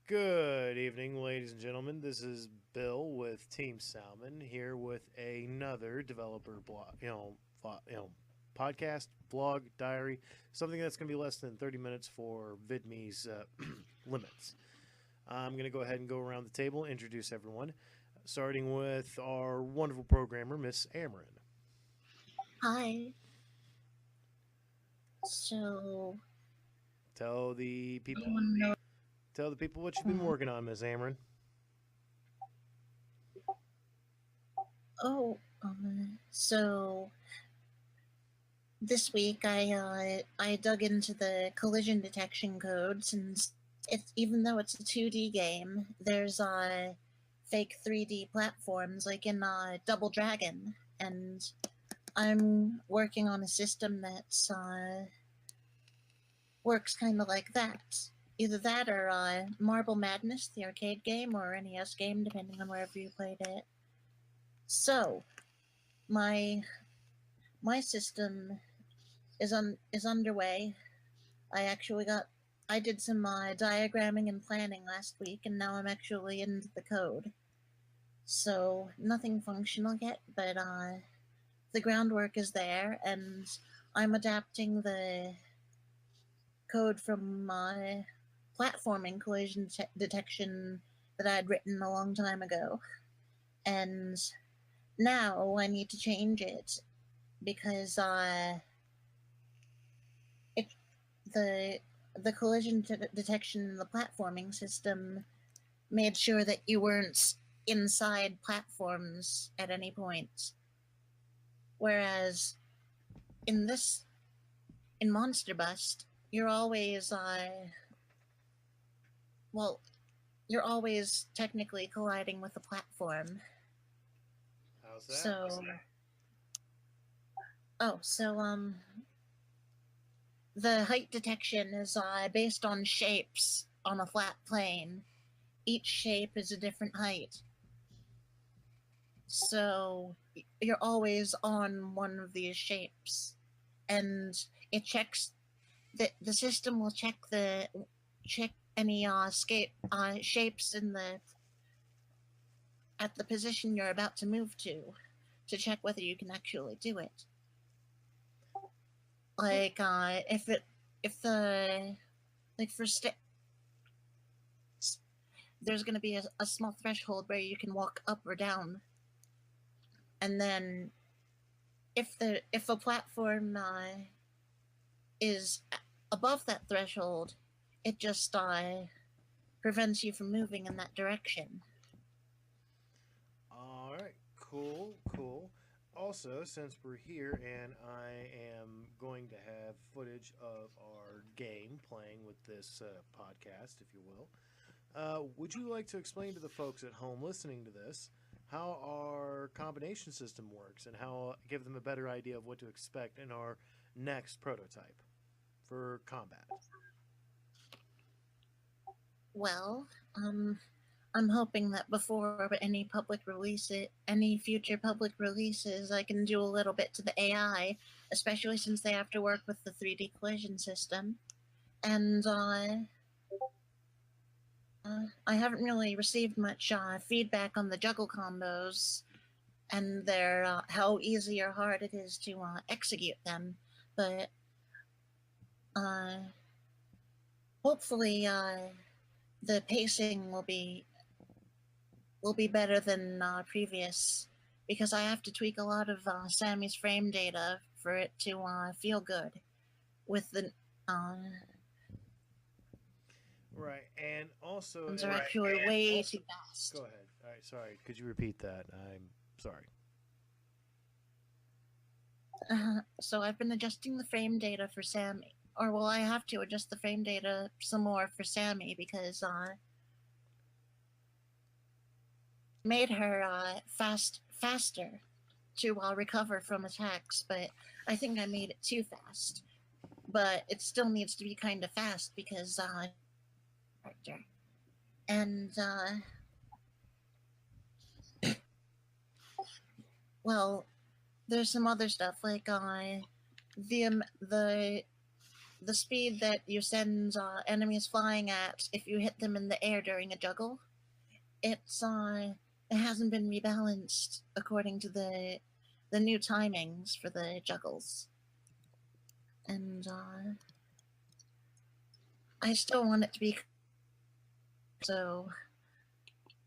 Good evening, ladies and gentlemen. This is Bill with Team Salmon here with another developer blog, podcast, blog, diary, something that's going to be less than 30 minutes for VidMe's limits. I'm going to go ahead and go around the table, introduce everyone, starting with our wonderful programmer, Miss Amarin. Hi. So, Tell the people, anyone know? tell the people what you've been uh, working on, Miss Amarin. so this week I dug into the collision detection code since it's even though it's a 2D game, there's fake 3D platforms like in Double Dragon, and I'm working on a system that's works kind of like that. Either that or Marble Madness, the arcade game, or NES game, depending on wherever you played it. So, my my system is underway. I actually got I did some diagramming and planning last week, and now I'm actually into the code. So nothing functional yet, but the groundwork is there, and I'm adapting the code from my platforming collision detection that I'd written a long time ago, and now I need to change it because it the the collision detection in the platforming system made sure that you weren't inside platforms at any point, whereas in this in Monsterbust you're always well you're always technically colliding with the platform. How's that? So oh so the height detection is based on shapes on a flat plane. Each shape is a different height. So you're always on one of these shapes. And it checks the system will check any shapes in the at the position you're about to move to check whether you can actually do it. Like if the like for there's going to be a small threshold where you can walk up or down, and then if a platform is above that threshold, it just prevents you from moving in that direction. All right, cool. Also, since we're here and I am going to have footage of our game playing with this podcast, if you will, would you like to explain to the folks at home listening to this how our combination system works and how give them a better idea of what to expect in our next prototype for combat? Well, I'm hoping that before any future public releases, I can do a little bit to the AI, especially since they have to work with the 3D collision system. And I haven't really received much feedback on the juggle combos and their how easy or hard it is to execute them. But uh, hopefully, the pacing will be better than previous because I have to tweak a lot of Sammy's frame data for it to feel good with the Right, and also, are actually way too go fast. ahead. All right, sorry. Could you repeat that? I'm sorry. So I've been adjusting the frame data for Sammy. Or well, I have to adjust the frame data some more for Sammy because made her faster to recover from attacks, but I think I made it too fast. But it still needs to be kind of fast because and well, there's some other stuff like the the speed that you send enemies flying at if you hit them in the air during a juggle, it hasn't been rebalanced according to the new timings for the juggles, and I still want it to be so.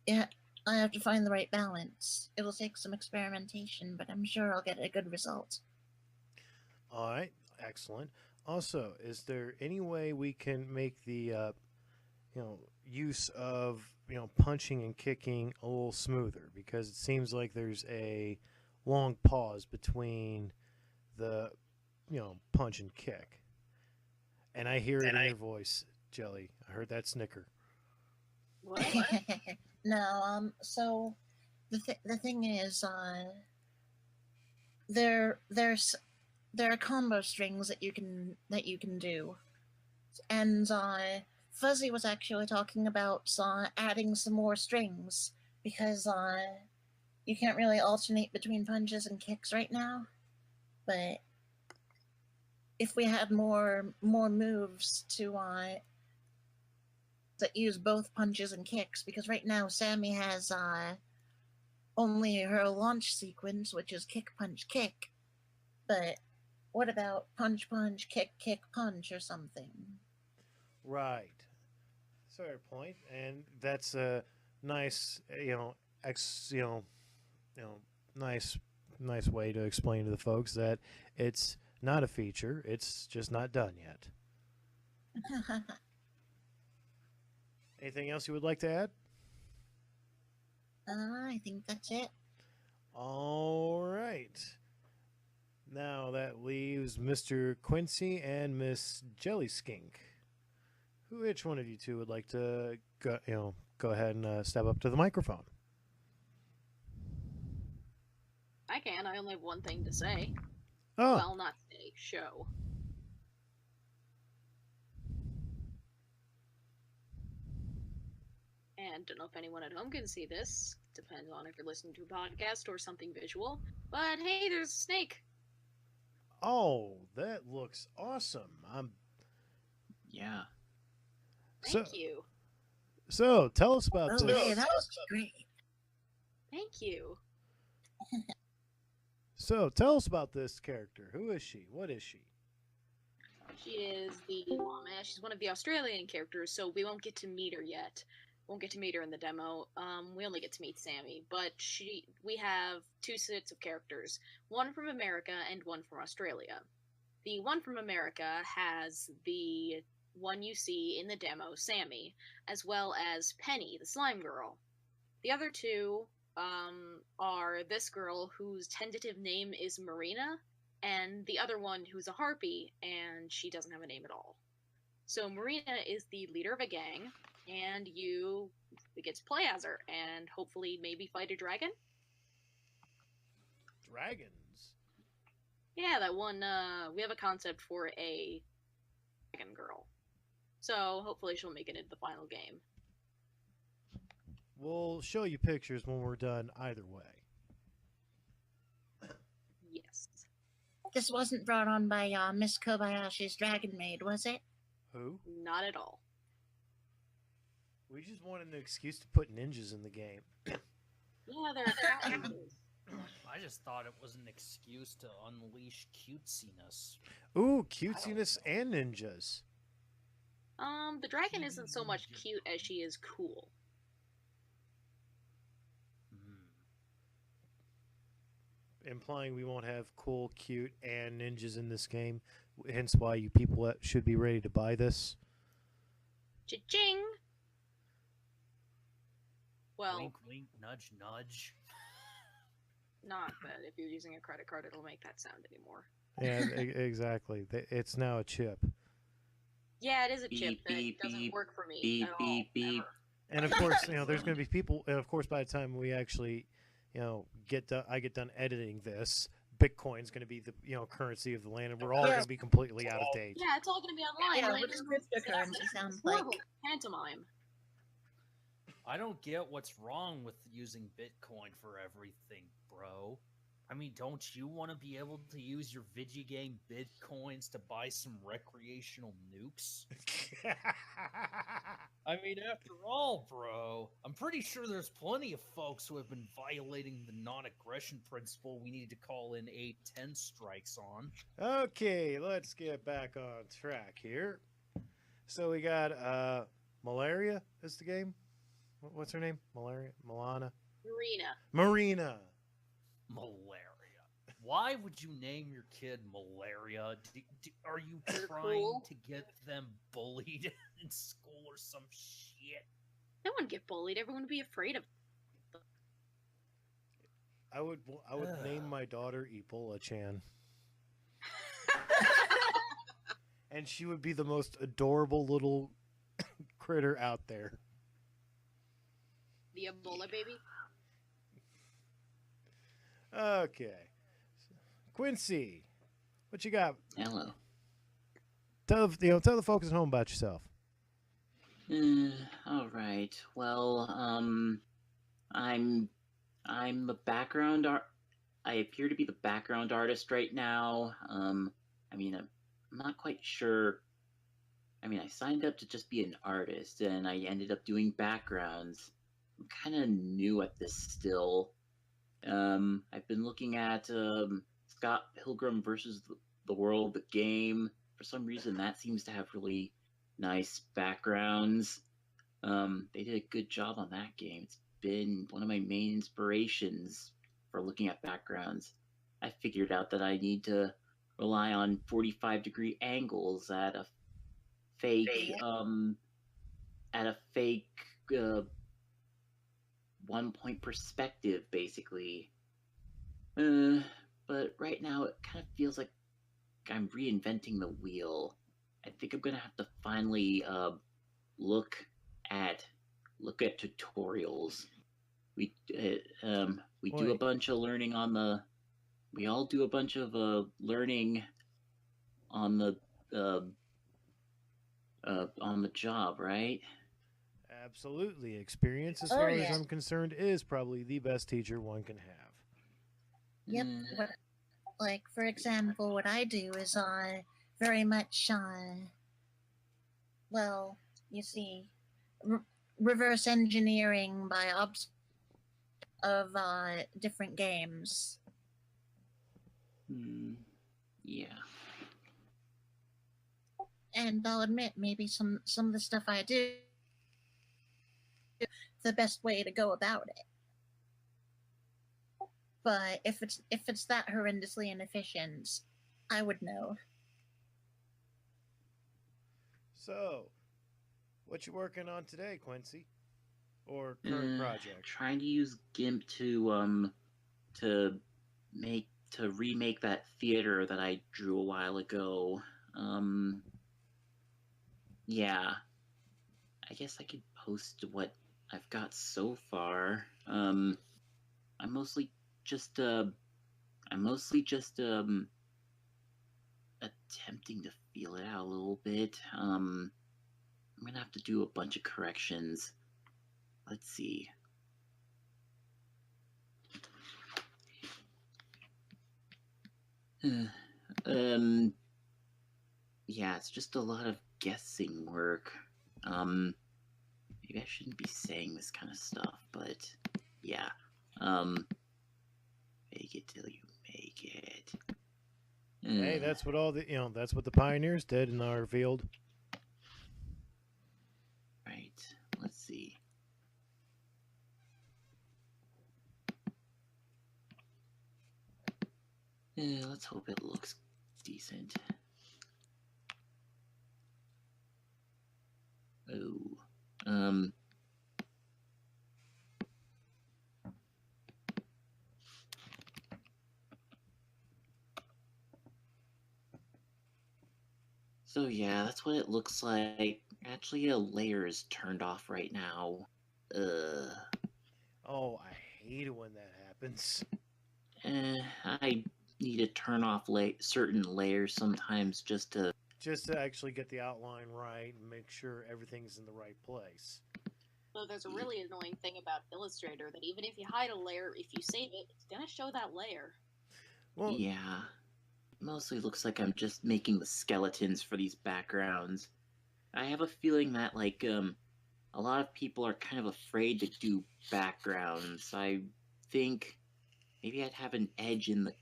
Yeah, I have to find the right balance. It'll take some experimentation, but I'm sure I'll get a good result. All right, excellent. Also, is there any way we can make the use of punching and kicking a little smoother? Because it seems like there's a long pause between the punch and kick, and I hear it in your voice, Jelly. I heard that snicker. What? No, so the thing is, there's there are combo strings that you can do, and Fuzzy was actually talking about adding some more strings because you can't really alternate between punches and kicks right now, but if we had more moves to that use both punches and kicks, because right now Sammy has only her launch sequence, which is kick punch kick, but what about punch punch kick kick punch or something? Right. Fair point, and that's a nice nice way to explain to the folks that it's not a feature, it's just not done yet. Anything else you would like to add? I think that's it. All right. Now that leaves Mr. Quincy and Miss Jelly Skink. Which one of you two would like to go ahead and step up to the microphone? I can. I only have one thing to say. Oh, Well, not say, show. And don't know if anyone at home can see this. Depends on if you're listening to a podcast or something visual. But hey, there's a snake. oh, that looks awesome. Yeah. Thank you. So tell us about Oh, this. hey, that was great. Thank you. So tell us about this character. Who is she? What is she? She is the llama. She's one of the Australian characters, so we won't get to meet her yet. Won't get to meet her in the demo. We only get to meet Sammy, but we have two sets of characters, one from America and one from Australia. The one from America has the one you see in the demo, Sammy, as well as Penny, the slime girl. The other two are this girl whose tentative name is Marina, and the other one who's a harpy, and she doesn't have a name at all. So Marina is the leader of a gang, and you get to play as her, and hopefully maybe fight a dragon? Dragons. Yeah, that one, we have a concept for a dragon girl. So hopefully she'll make it into the final game. We'll show you pictures when we're done either way. Yes. This wasn't brought on by Miss Kobayashi's Dragon Maid, was it? Who? Not at all. We just wanted an excuse to put ninjas in the game. Yeah, there are challenges. I just thought it was an excuse to unleash cutesiness. Ooh, cutesiness and ninjas. The dragon isn't so much cute as she is cool. Implying we won't have cool, cute, and ninjas in this game. Hence why you people should be ready to buy this. Cha-ching! Well, Wink, wink, nudge, nudge. not that if you're using a credit card, it'll make that sound anymore. Yeah, exactly. It's now a chip. Yeah, it is a chip Beep, that beep, doesn't beep, work for me beep, at all. beep, beep. Ever. And of course, there's going to be people. And of course, by the time we actually, I get done editing this, Bitcoin's going to be the currency of the land, and we're all going to be completely out of date. Yeah, it's all going to be online. Yeah, Like, what does cryptocurrency sound like? horrible pantomime. I don't get what's wrong with using Bitcoin for everything, bro. I mean, don't you want to be able to use your video game bitcoins to buy some recreational nukes? I mean, after all, bro, I'm pretty sure there's plenty of folks who have been violating the non-aggression principle we need to call in 810 strikes on. Okay, let's get back on track here. So we got Malaria is the game. What's her name? Malaria? Milana? Marina. Malaria. Why would you name your kid Malaria? Are you They're trying cool. to get them bullied in school or some shit? No one get bullied. Everyone would be afraid of. I would name my daughter Ebola Chan. And she would be the most adorable little critter out there. The Ebola baby. Okay. Quincy, what you got? Hello. Tell the folks at home about yourself. All right. Well, I'm a background art. I appear to be the background artist right now. I mean, I'm not quite sure. I mean, I signed up to just be an artist, and I ended up doing backgrounds. I'm kind of new at this still. I've been looking at Scott Pilgrim versus the World, the game. For some reason, that seems to have really nice backgrounds. They did a good job on that game. It's been one of my main inspirations for looking at backgrounds. I figured out that I need to rely on 45-degree angles at a fake one-point perspective, basically. But right now it kind of feels like I'm reinventing the wheel. I think I'm gonna have to finally look at tutorials. We do a bunch of learning on the. We all do a bunch of learning on the job, right? Absolutely. Experience, as far as I'm concerned, is probably the best teacher one can have. Yep. Like, for example, what I do is very much, well, you see, reverse engineering by of different games. Yeah. And I'll admit, maybe some of the stuff I do, the best way to go about it. But if it's that horrendously inefficient, I would know. So, what you working on today, Quincy? Or current project? Trying to use GIMP to remake that theater that I drew a while ago. Yeah. I guess I could post what I've got so far. I'm mostly just attempting to feel it out a little bit. I'm gonna have to do a bunch of corrections. Let's see. Yeah, it's just a lot of guessing work. Maybe I shouldn't be saying this kind of stuff, but yeah. Make it till you make it. Hey, that's what that's what the pioneers did in our field. Right. Let's see. Let's hope it looks decent. Oh. So yeah, that's what it looks like. Actually, a layer is turned off right now. Oh, I hate it when that happens. I need to turn off certain layers sometimes just to actually get the outline right and make sure everything's in the right place. So there's a really annoying thing about Illustrator that even if you hide a layer, if you save it, it's gonna show that layer. Well, Yeah. Mostly looks like I'm just making the skeletons for these backgrounds. I have a feeling that, like, a lot of people are kind of afraid to do backgrounds. I think maybe I'd have an edge in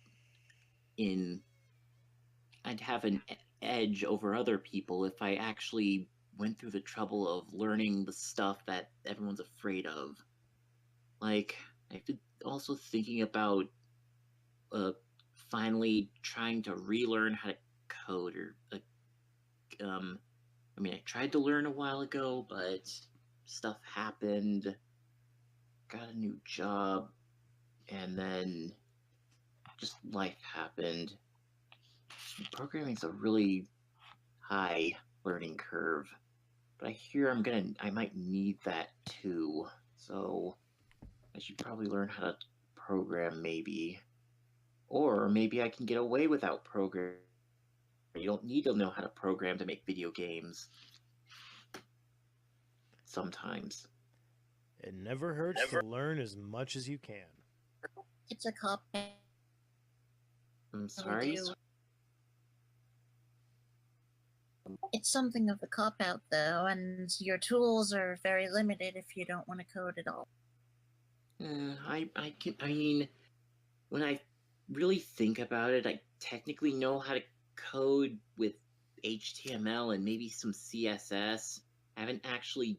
I'd have an edge over other people if I actually went through the trouble of learning the stuff that everyone's afraid of. Like, I've been also thinking about uh, finally trying to relearn how to code or I mean, I tried to learn a while ago, but stuff happened, got a new job, and then just life happened. Programming's a really high learning curve, but I hear I might need that too. So I should probably learn how to program, maybe. Or maybe I can get away without programming. You don't need to know how to program to make video games. Sometimes. it never hurts to learn as much as you can. It's a cop. I'm sorry? It's something of a cop out, though, and your tools are very limited if you don't want to code at all. I mean, when I really think about it, I technically know how to code with HTML and maybe some CSS. I haven't actually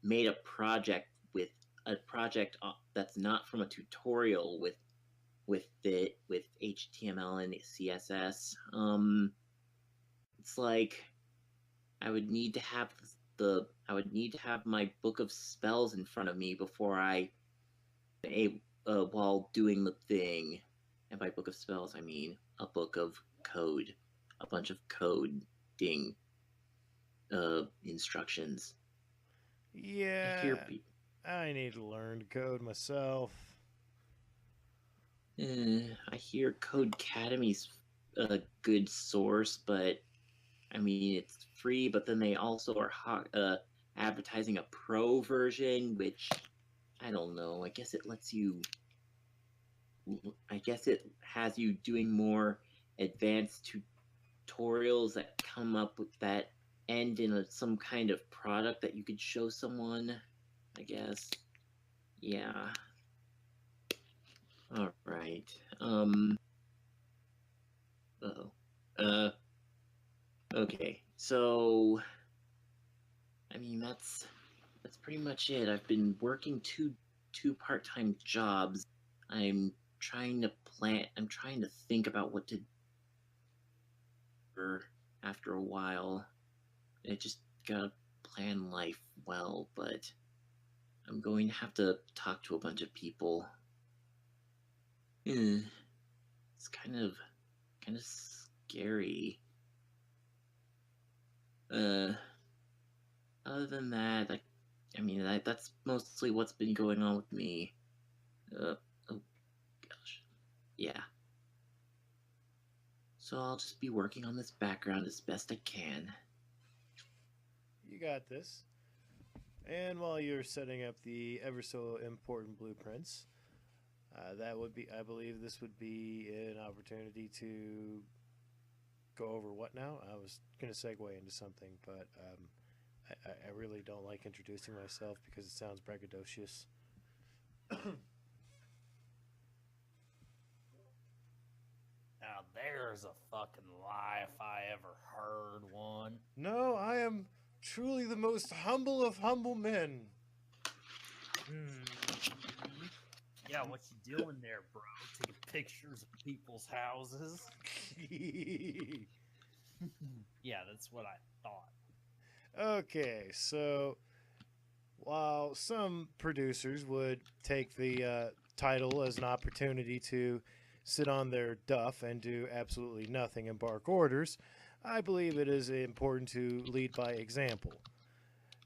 made a project that's not from a tutorial with HTML and CSS. It's like I would need to have my book of spells in front of me before while doing the thing. And by book of spells, I mean a book of code, a bunch of coding instructions. Yeah, I need to learn to code myself. I hear Codecademy's a good source, but I mean it's free. But then they also are advertising a pro version, which I don't know. I guess it has you doing more advanced tutorials that come up with that end in some kind of product that you could show someone, I guess. Yeah. All right. Okay. So, I mean, that's pretty much it. I've been working two part-time jobs. I'm trying to think about what to do after a while. I just gotta plan life well, but I'm going to have to talk to a bunch of people. It's kind of scary. Other than that, I mean, that's mostly what's been going on with me. Oh gosh, yeah. So I'll just be working on this background as best I can. You got this. And while you're setting up the ever so important blueprints, I believe this would be an opportunity to go over what now? I was going to segue into something, but I really don't like introducing myself because it sounds braggadocious. Now there's a fucking lie if I ever heard one. No, I am truly the most humble of humble men. Yeah, what you doing there, bro? Taking pictures of people's houses? Yeah, that's what I thought. Okay, so while some producers would take the title as an opportunity to sit on their duff and do absolutely nothing and bark orders, I believe it is important to lead by example.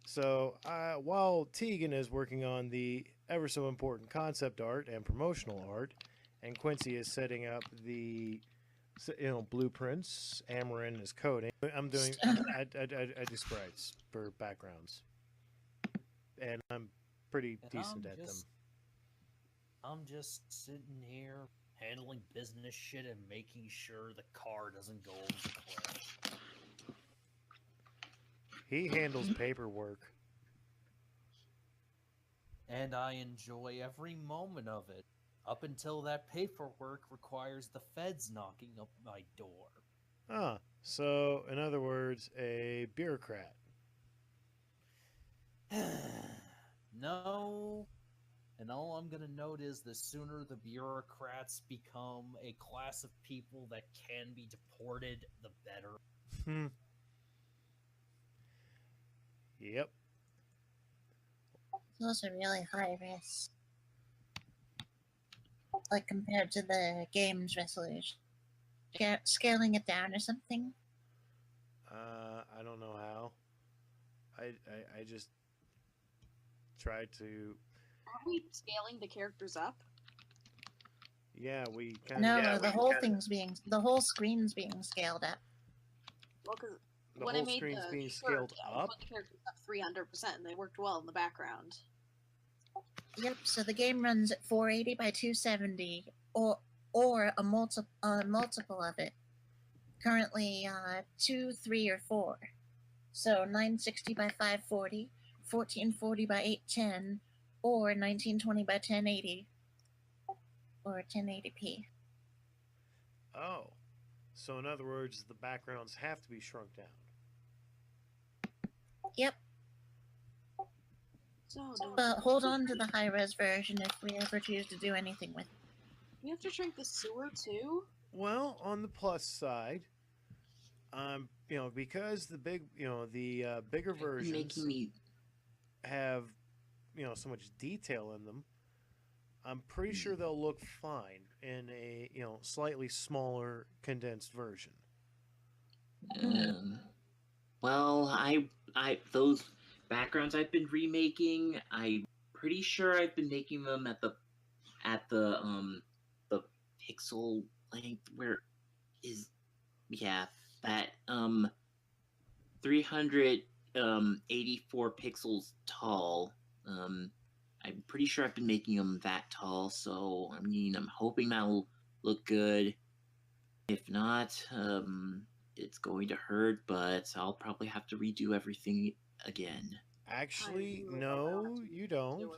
So while Tegan is working on the ever so important concept art and promotional art, and Quincy is setting up the blueprints, Amarin is coding. I do sprites for backgrounds, and I'm pretty decent at them. I'm just sitting here handling business shit and making sure the car doesn't go over the cliff. He handles paperwork. And I enjoy every moment of it, up until that paperwork requires the feds knocking up my door. Ah, so in other words, a bureaucrat. No, and all I'm gonna note is the sooner the bureaucrats become a class of people that can be deported, the better. Hmm. Yep. Those are really high risk. Like compared to the game's resolution. Scaling it down or something? I don't know how. I just tried to. Are we scaling the characters up? Yeah, we kind No, of. the whole screen's being scaled up. Well, because The when I whole made screen's the being shirt, scaled I up. put the characters up 300%, and they worked well in the background. Yep. So the game runs at 480 by 270, or a multiple of it. Currently, 2, 3, or 4. So 960 by 540, 1440 by 810, or 1920 by 1080, or 1080p. Oh, so in other words, the backgrounds have to be shrunk down. Yep. So, But hold on to the high-res version if we ever choose to do anything with it. we have to shrink the sewer too? Well, on the plus side, because the bigger versions Making me have, so much detail in them. I'm pretty sure they'll look fine in a, slightly smaller condensed version. Well, those backgrounds I've been remaking, I'm pretty sure I've been making them at the pixel length where is that 384 pixels tall. I'm pretty sure I've been making them that tall, so I mean I'm hoping that'll look good. If not, it's going to hurt, but I'll probably have to redo everything again. Actually, I really no, hope you do don't, it.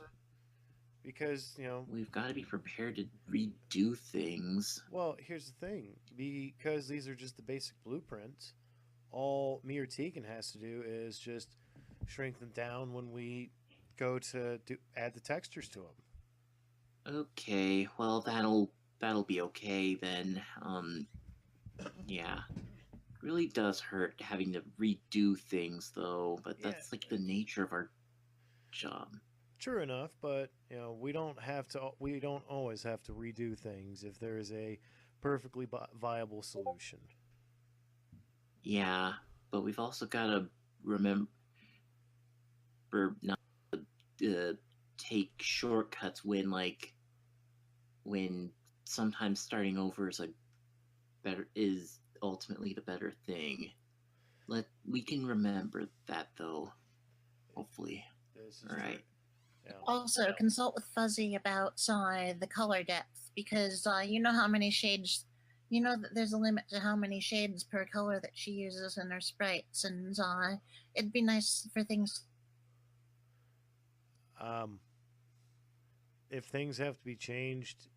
because We've got to be prepared to redo things. well, here's the thing: because these are just the basic blueprints. All me or Tegan has to do is just shrink them down when we go to add the textures to them. Okay, well that'll be okay then. Yeah. Really does hurt having to redo things though, but Yeah. that's like the nature of our job. True enough, but we don't have to. We don't always have to redo things if there is a perfectly viable solution. Yeah, but we've also got to remember not to take shortcuts when sometimes starting over is ultimately the better thing. We can remember that though. Hopefully. This is All right. true. Yeah. Also, consult with Fuzzy about the color depth, because you know how many shades. You know that there's a limit to how many shades per color that she uses in her sprites, and it'd be nice for things. If things have to be changed,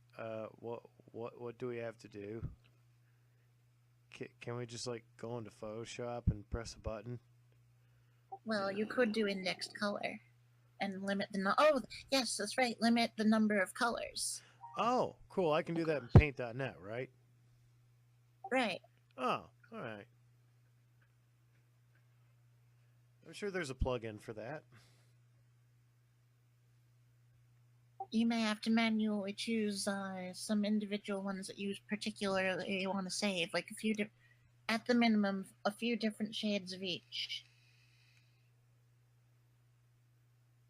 what do we have to do? Can we just go into Photoshop and press a button? Well, you could do indexed color, and limit the. Oh, yes, that's right. Limit the number of colors. Oh, cool! I can do that in Paint.net, right? Right. Oh, all right. I'm sure there's a plug-in for that. You may have to manually choose some individual ones that you particularly want to save, like at the minimum, a few different shades of each.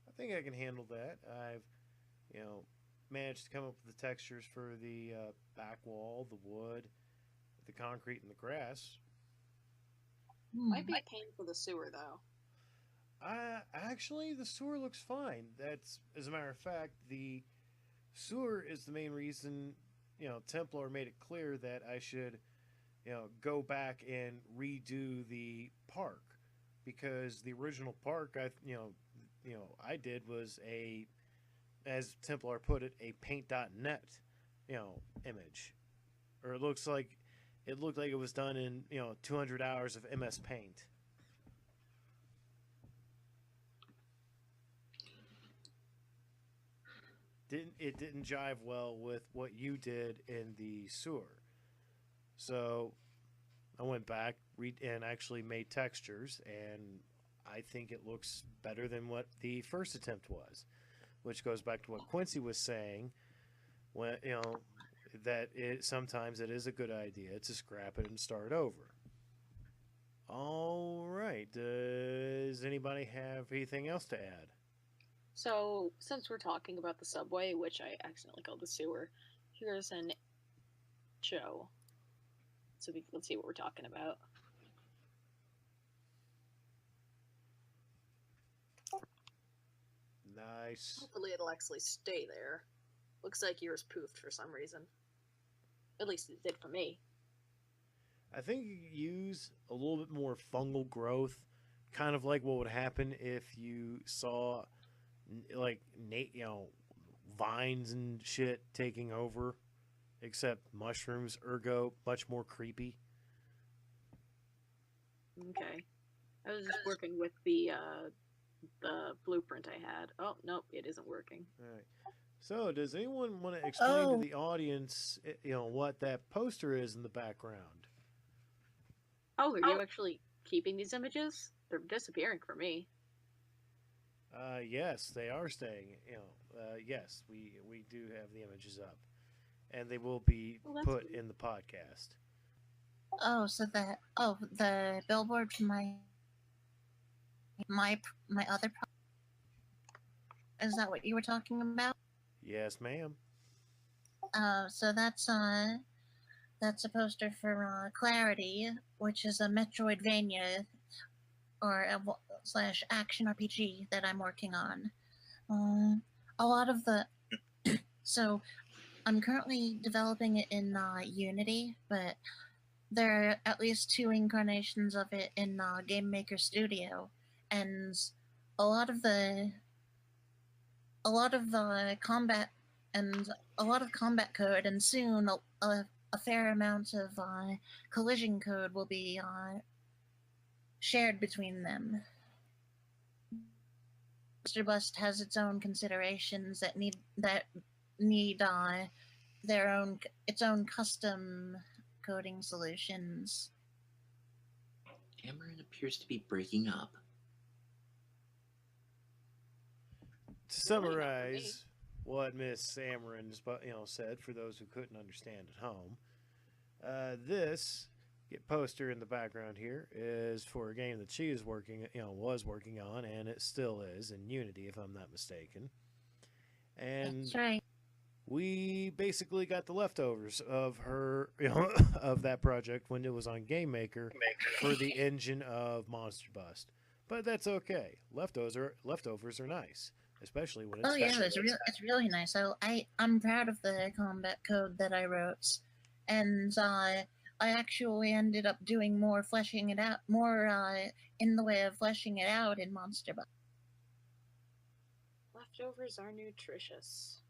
I think I can handle that. I've, managed to come up with the textures for the back wall, the wood, the concrete, and the grass. Might be a pain for the sewer, though. Actually, the sewer looks fine. That's, as a matter of fact, the sewer is the main reason Templar made it clear that I should, go back and redo the park because the original park I did was a, as Templar put it, a paint.net, image, or it looked like it was done in 200 hours of MS Paint. Didn't jive well with what you did in the sewer. So I went back and actually made textures, and I think it looks better than what the first attempt was, which goes back to what Quincy was saying when that sometimes it is a good idea to scrap it and start over. All right. Does anybody have anything else to add? So, since we're talking about the subway, which I accidentally called the sewer, here's an show. So let's see what we're talking about. Nice. Hopefully it'll actually stay there. Looks like yours poofed for some reason. At least it did for me. I think you could use a little bit more fungal growth, kind of like what would happen if you saw, like, vines and shit taking over, except mushrooms, ergo much more creepy. Okay. I was just working with the blueprint I had. Oh, nope, it isn't working. All right. So, does anyone want to explain to the audience, what that poster is in the background? Oh, are you actually keeping these images? They're disappearing for me. Yes, they are staying. Yes, we do have the images up, and they will be put in the podcast. Oh, so the billboard for my other is that what you were talking about? Yes, ma'am. So that's a poster for Clarity, which is a Metroidvania or slash action RPG that I'm working on. A lot of the so I'm currently developing it in Unity, but there are at least 2 incarnations of it in Game Maker Studio, and a lot of the combat and a lot of combat code, and soon a fair amount of collision code will be shared between them. Monsterbust has its own considerations that need its own custom coding solutions. Amarin appears to be breaking up. To summarize what Miss Amarin said, for those who couldn't understand at home, this poster in the background here is for a game that she is was working on, and it still is in Unity, if I'm not mistaken. And that's right. We basically got the leftovers of her, of that project when it was on Game Maker for the engine of Monsterbust. But that's okay. Leftovers are nice, especially when it's. Oh yeah, it's really nice. I'm proud of the combat code that I wrote, and I actually ended up doing more fleshing it out, in the way of fleshing it out in Monsterbust. Leftovers are nutritious.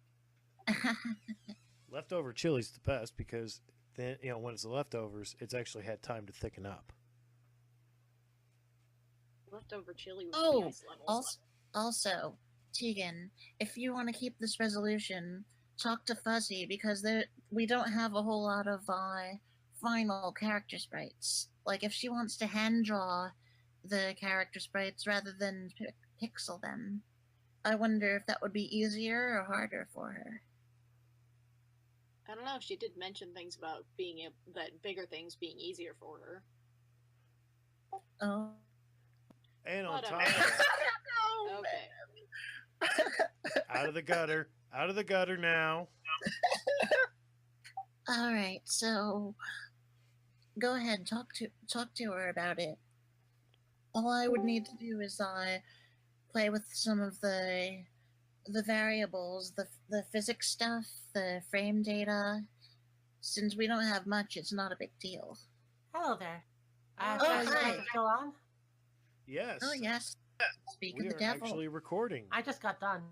Leftover chili's the best because then when it's the leftovers, it's actually had time to thicken up. Leftover chili with nice levels. Also, Tegan, if you want to keep this resolution, talk to Fuzzy because we don't have a whole lot of final character sprites. Like if she wants to hand draw the character sprites rather than pixel them, I wonder if that would be easier or harder for her. I don't know. She did mention things about that bigger things being easier for her. Oh. And on top of that, okay. Out of the gutter now. All right, so go ahead, talk to her about it. All I would need to do is play with some of the variables, the physics stuff, the frame data, since we don't have much, it's not a big deal. Hello there. Oh, So hi. you guys are still on? Yes. Oh, yes. Speak We of the are devil. actually recording. I just got done.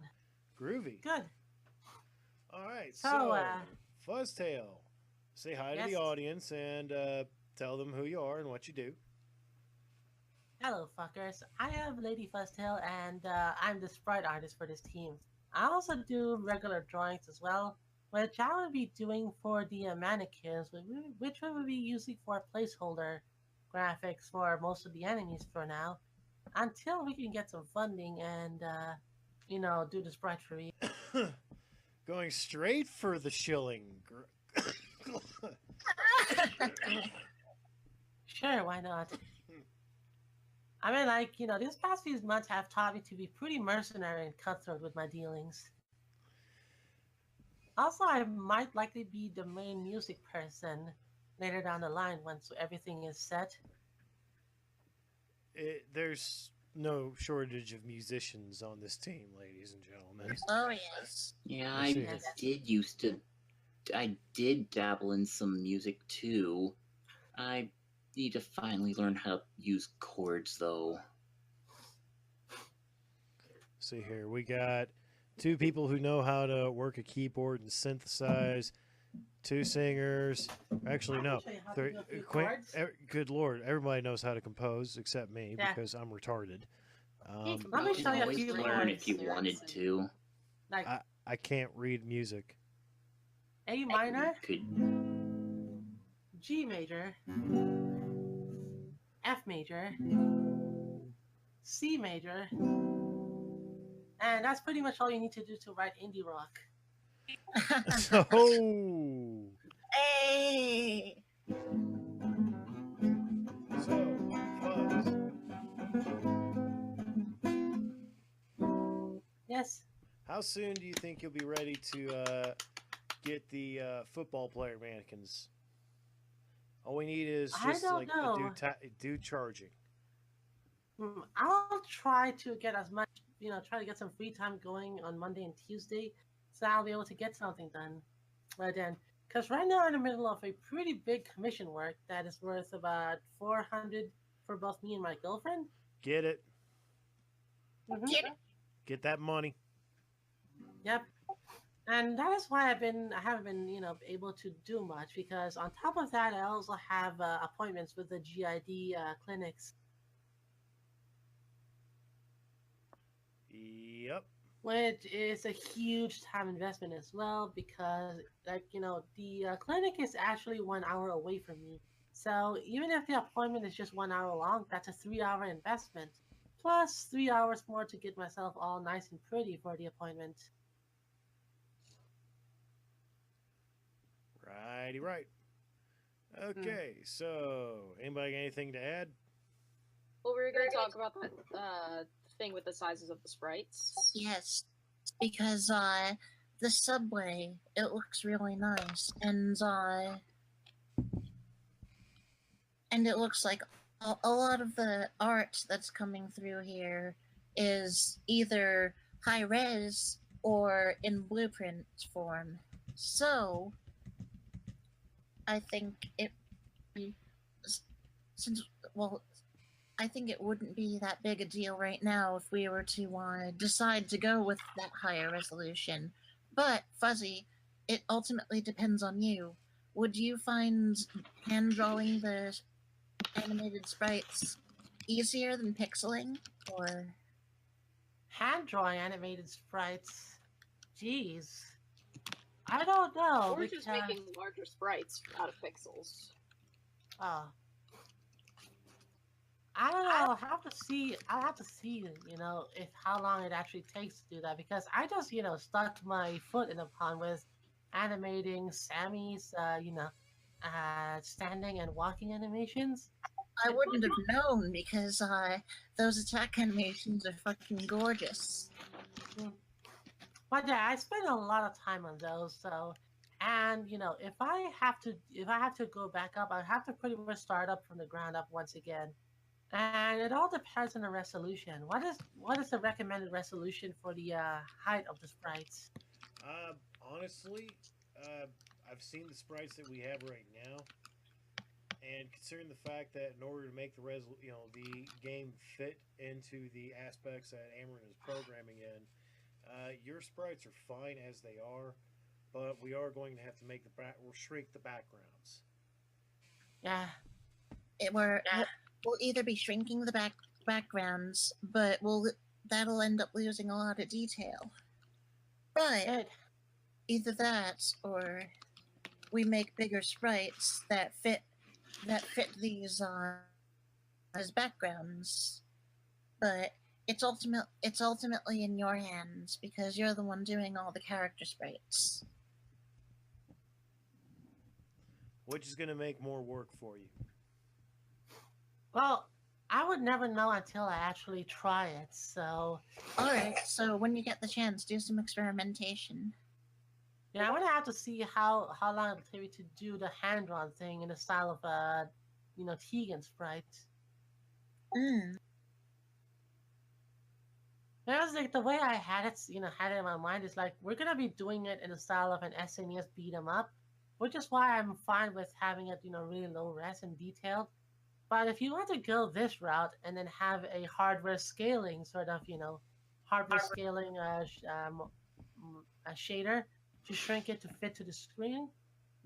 Groovy. Good. All right. So, So, Fuzztail, say hi to yes. the audience and tell them who you are and what you do. Hello, fuckers. I am Lady Fuzztail, and I'm the sprite artist for this team. I also do regular drawings as well, which I will be doing for the mannequins, which we will be using for placeholder graphics for most of the enemies for now, until we can get some funding and, do the sprite for you. Going straight for the shilling. Sure, why not? I mean, these past few months have taught me to be pretty mercenary and cutthroat with my dealings. Also, I might likely be the main music person later down the line once everything is set. There's no shortage of musicians on this team, ladies and gentlemen. Oh, yes. Yeah, Let's see. I did dabble in some music too. I need to finally learn how to use chords though. See here, we got 2 people who know how to work a keyboard and synthesize, 2 singers. Actually, no. Good lord, everybody knows how to compose except me because I'm retarded. Let me You show can you a always few learn chords. if you wanted to. Like I can't read music. A minor, Could G major, F major, C major, and that's pretty much all you need to do to write indie rock. So, Hey! Fuzz. Yes. How soon do you think you'll be ready to get the football player mannequins? All we need is just like a dude charging. I'll try to get as much, try to get some free time going on Monday and Tuesday, so I'll be able to get something done by then. Because right now I'm in the middle of a pretty big commission work that is worth about 400 for both me and my girlfriend. Get it. Mm-hmm. Get that money. Yep. And that is why I haven't been, able to do much, because on top of that, I also have appointments with the GID clinics. Yep. Which is a huge time investment as well, because, the clinic is actually 1 hour away from me. So even if the appointment is just 1 hour long, that's a 3-hour investment. Plus 3 hours more to get myself all nice and pretty for the appointment. Righty right. Okay, so anybody got anything to add? Well, we were going to talk about that thing with the sizes of the sprites. Yes, because the subway, it looks really nice, and it looks like a lot of the art that's coming through here is either high res or in blueprint form. So I think I think it wouldn't be that big a deal right now if we were to decide to go with that higher resolution. But, Fuzzy, it ultimately depends on you. Would you find hand drawing the animated sprites easier than pixeling? Or Hand drawing animated sprites? Jeez. I don't know. Or just making larger sprites out of pixels. Oh. I don't know. I'll have to see, if how long it actually takes to do that, because I just, stuck my foot in the pond with animating Sammy's, standing and walking animations. I wouldn't have known, because those attack animations are fucking gorgeous. But yeah, I spent a lot of time on those, so, and if I have to go back up, I have to pretty much start up from the ground up once again. And it all depends on the resolution. What is the recommended resolution for the height of the sprites? Honestly, I've seen the sprites that we have right now, and considering the fact that in order to make the the game fit into the aspects that Amarin is programming in, your sprites are fine as they are, but we are going to have to make we'll shrink the backgrounds. Yeah. We'll either be shrinking the backgrounds, but that'll end up losing a lot of detail. But Good. either that, or we make bigger sprites that fit these as backgrounds. But it's ultimately in your hands because you're the one doing all the character sprites. Which is going to make more work for you. Well, I would never know until I actually try it, so... Alright, so when you get the chance, do some experimentation. Yeah, I'm gonna have to see how long it'll take me to do the hand-drawn thing in the style of, Tegan sprite. Because like the way I had it, had it in my mind is like we're gonna be doing it in the style of an SNES beat 'em up, which is why I'm fine with having it, really low res and detailed. But if you want to go this route and then have a hardware scaling sort of, hardware scaling a shader to shrink it to fit to the screen,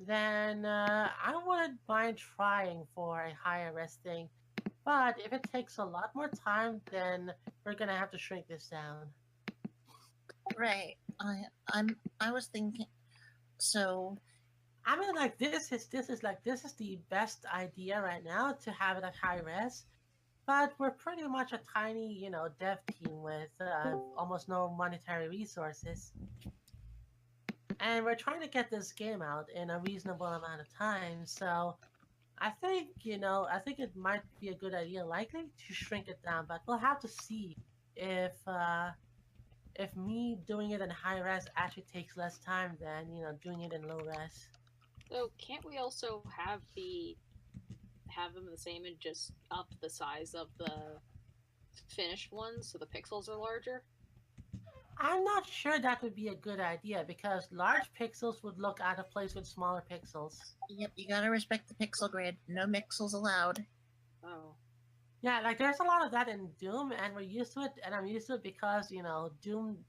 then I wouldn't mind trying for a higher res thing. But if it takes a lot more time, then we're gonna have to shrink this down. Right. I was thinking. So I mean, like this is the best idea right now to have it at high res, but we're pretty much a tiny, dev team with almost no monetary resources, and we're trying to get this game out in a reasonable amount of time. So, I think it might be a good idea, likely to shrink it down, but we'll have to see if me doing it in high res actually takes less time than doing it in low res. So can't we also have them the same and just up the size of the finished ones so the pixels are larger? I'm not sure that would be a good idea because large pixels would look out of place with smaller pixels. Yep, you gotta respect the pixel grid. No pixels allowed. Oh. Yeah, like there's a lot of that in Doom, and we're used to it, and I'm used to it because Doom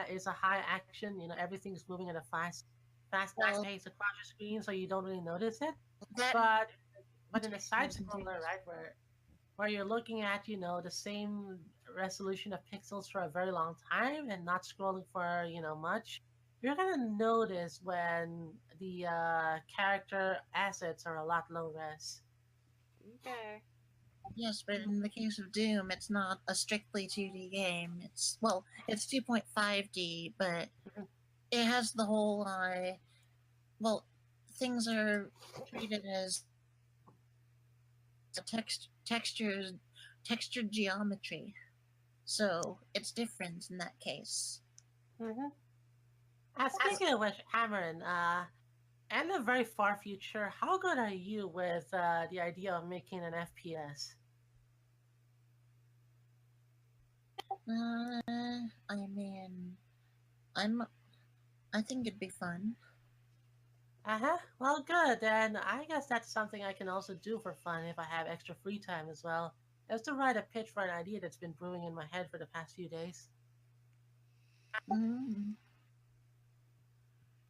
is a high action. Everything's moving at a fast pace across your screen, so you don't really notice it. But in a side scroller, right, where you're looking at the same resolution of pixels for a very long time and not scrolling for much, you're gonna notice when the character assets are a lot low res. Okay. Yes, but in the case of Doom, it's not a strictly 2D game. It's 2.5D, but it has the whole things are treated as textured geometry, so it's different in that case. Speaking of which, Amarin, in the very far future, how good are you with the idea of making an FPS? I think it'd be fun. Well, good. Then I guess that's something I can also do for fun if I have extra free time as well. Is to write a pitch for an idea that's been brewing in my head for the past few days.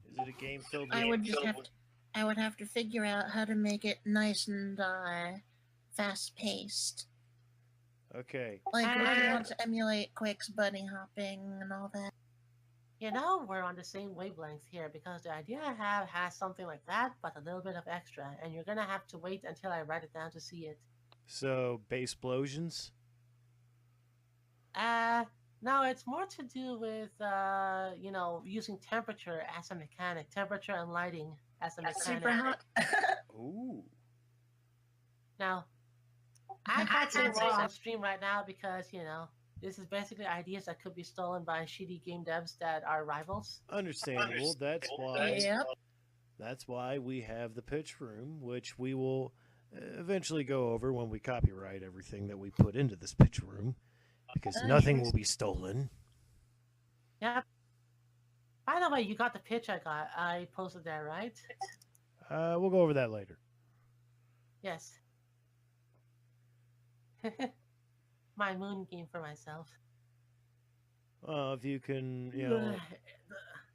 Is it a game filled with... I would have to figure out how to make it nice and fast-paced. Okay. Like, would you want to emulate Quake's bunny hopping and all that? We're on the same wavelength here because the idea I have has something like that, but a little bit of extra, and you're gonna have to wait until I write it down to see it. So, base explosions? No, it's more to do with, using temperature as a mechanic, temperature and lighting as a mechanic. Super hot. Ooh. Now, I can't say more on stream right now because, this is basically ideas that could be stolen by shitty game devs that are rivals. Understandable. That's why. Yep. That's why we have the pitch room, which we will eventually go over when we copyright everything that we put into this pitch room, because nothing will be stolen. Yep. By the way, you got the pitch I posted there, right? We'll go over that later. Yes. My moon game for myself. If you can, do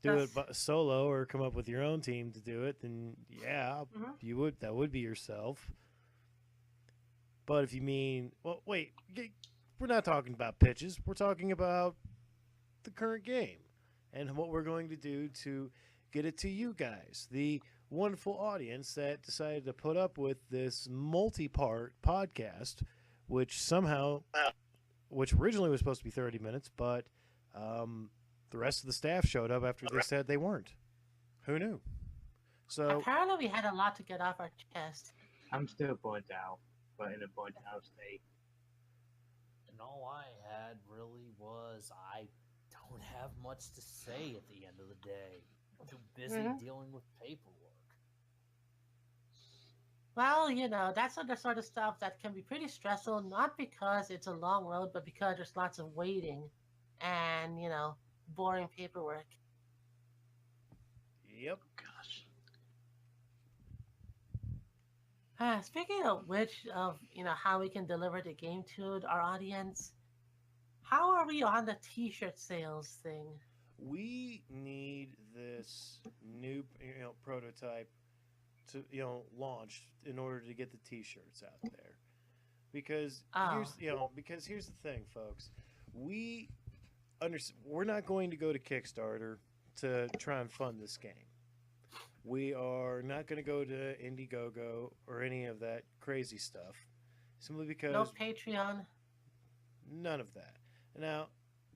That's- it solo or come up with your own team to do it, then yeah, Mhm. you would. That would be yourself. But if you mean, well, wait, we're not talking about pitches. We're talking about the current game and what we're going to do to get it to you guys, the wonderful audience that decided to put up with this multi-part podcast, which originally was supposed to be 30 minutes, but the rest of the staff showed up after they said they weren't. Who knew? So Apparently, we had a lot to get off our chest. I'm still burnt out, but in a burnt out state. And all I had really was I don't have much to say at the end of the day. I'm too busy Mhm. dealing with paperwork. Well, that's the sort of stuff that can be pretty stressful, not because it's a long road, but because there's lots of waiting and, boring paperwork. yep. Gosh. Speaking of which, of how we can deliver the game to our audience, how are we on the T-shirt sales thing? We need this new prototype to launched in order to get the T-shirts out there. Because here's the thing, folks. We're not going to go to Kickstarter to try and fund this game. We are not going to go to Indiegogo or any of that crazy stuff, simply because No Patreon. none of that. Now,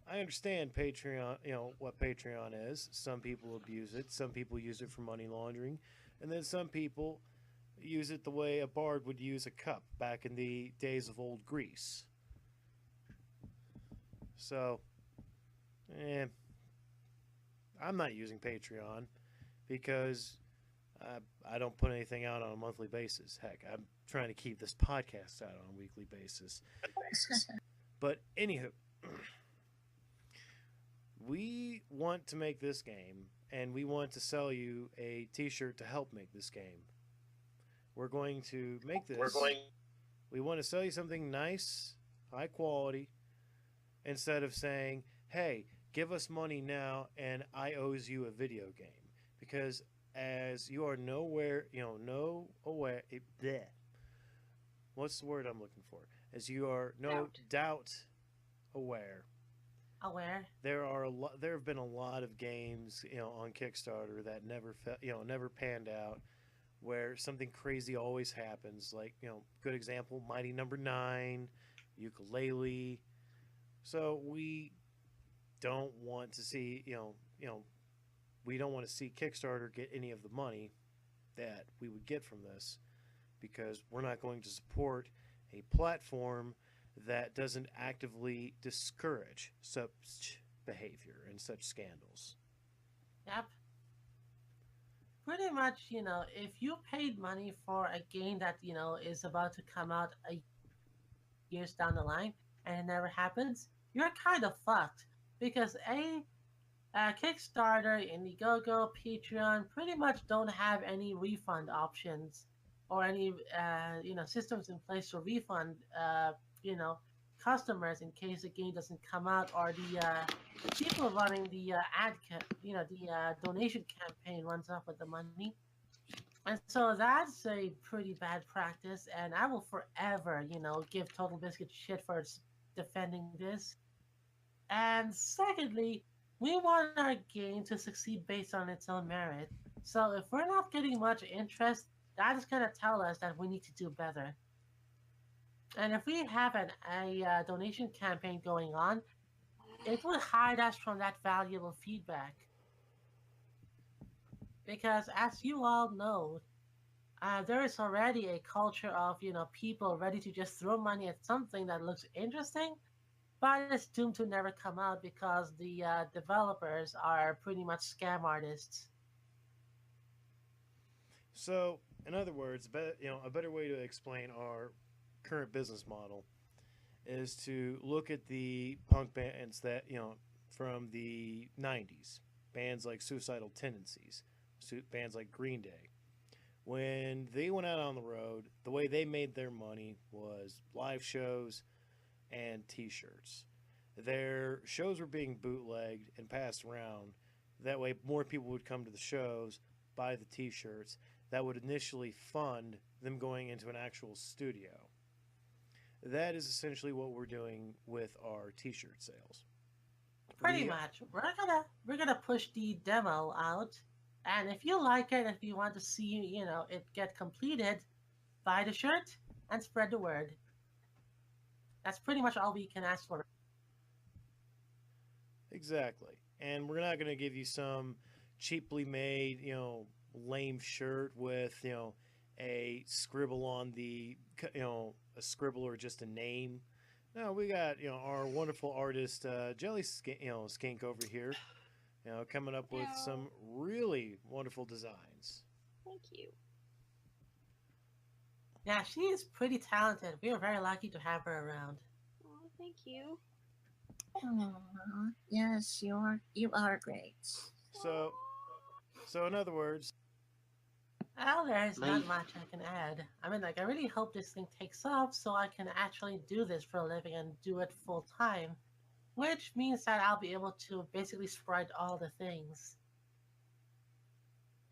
I understand Patreon, what Patreon is. Some people abuse it. Some people use it for money laundering. And then some people use it the way a bard would use a cup back in the days of old Greece. So, I'm not using Patreon because I don't put anything out on a monthly basis. Heck, I'm trying to keep this podcast out on a weekly basis. But anywho, we want to make this game, and we want to sell you a T-shirt to help make this game. We're going to make this. We want to sell you something nice, high quality, instead of saying, "Hey, give us money now, and I owes you a video game." Because as you are what's the word I'm looking for? As you are no doubt aware. Aware. There have been a lot of games, on Kickstarter that never panned out, where something crazy always happens. Like, good example, Mighty Number 9, Ukulele. So we don't want to see, we don't want to see Kickstarter get any of the money that we would get from this, because we're not going to support a platform that doesn't actively discourage such behavior and such scandals. Yep. Pretty much, if you paid money for a game that, is about to come out years down the line and it never happens, you're kind of fucked. Because Kickstarter, Indiegogo, Patreon pretty much don't have any refund options or any, systems in place to refund, customers in case the game doesn't come out, or the people running the donation campaign runs off with the money. And so that's a pretty bad practice, and I will forever, give Total Biscuit shit for defending this. And secondly, we want our game to succeed based on its own merit. So if we're not getting much interest, that is going to tell us that we need to do better. And if we have a donation campaign going on, it will hide us from that valuable feedback. Because as you all know, there is already a culture of, people ready to just throw money at something that looks interesting, but it's doomed to never come out because the developers are pretty much scam artists. So, in other words, a better way to explain our current business model is to look at the punk bands that from the 90s, bands like Suicidal Tendencies, bands like Green Day. When they went out on the road, the way they made their money was live shows and T-shirts. Their shows were being bootlegged and passed around. That way, more people would come to the shows, buy the T-shirts. That would initially fund them going into an actual studio. That is essentially what we're doing with our T-shirt sales. Pretty much. We're gonna push the demo out, and if you like it, if you want to see, it get completed, buy the shirt and spread the word. That's pretty much all we can ask for. Exactly. And we're not going to give you some cheaply made, lame shirt with, a scribble on the, a scribble or just a name. No, we got, our wonderful artist, Jelly Skink over here, coming up with some really wonderful designs. Thank you. Yeah, she is pretty talented. We are very lucky to have her around. Oh, thank you. Aw, yes, you are great. So in other words, Well, there's not much I can add. I mean, I really hope this thing takes off so I can actually do this for a living and do it full time, which means that I'll be able to basically sprite all the things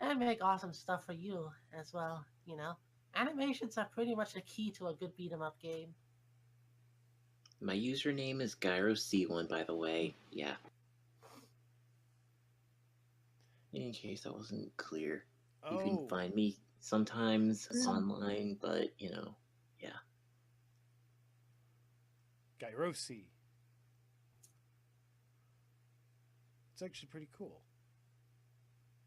and make awesome stuff for you as well. Animations are pretty much the key to a good beat 'em up game. My username is GyroC1, by the way. Yeah. In case that wasn't clear. You can find me sometimes online, but, yeah. Gyrosi. It's actually pretty cool.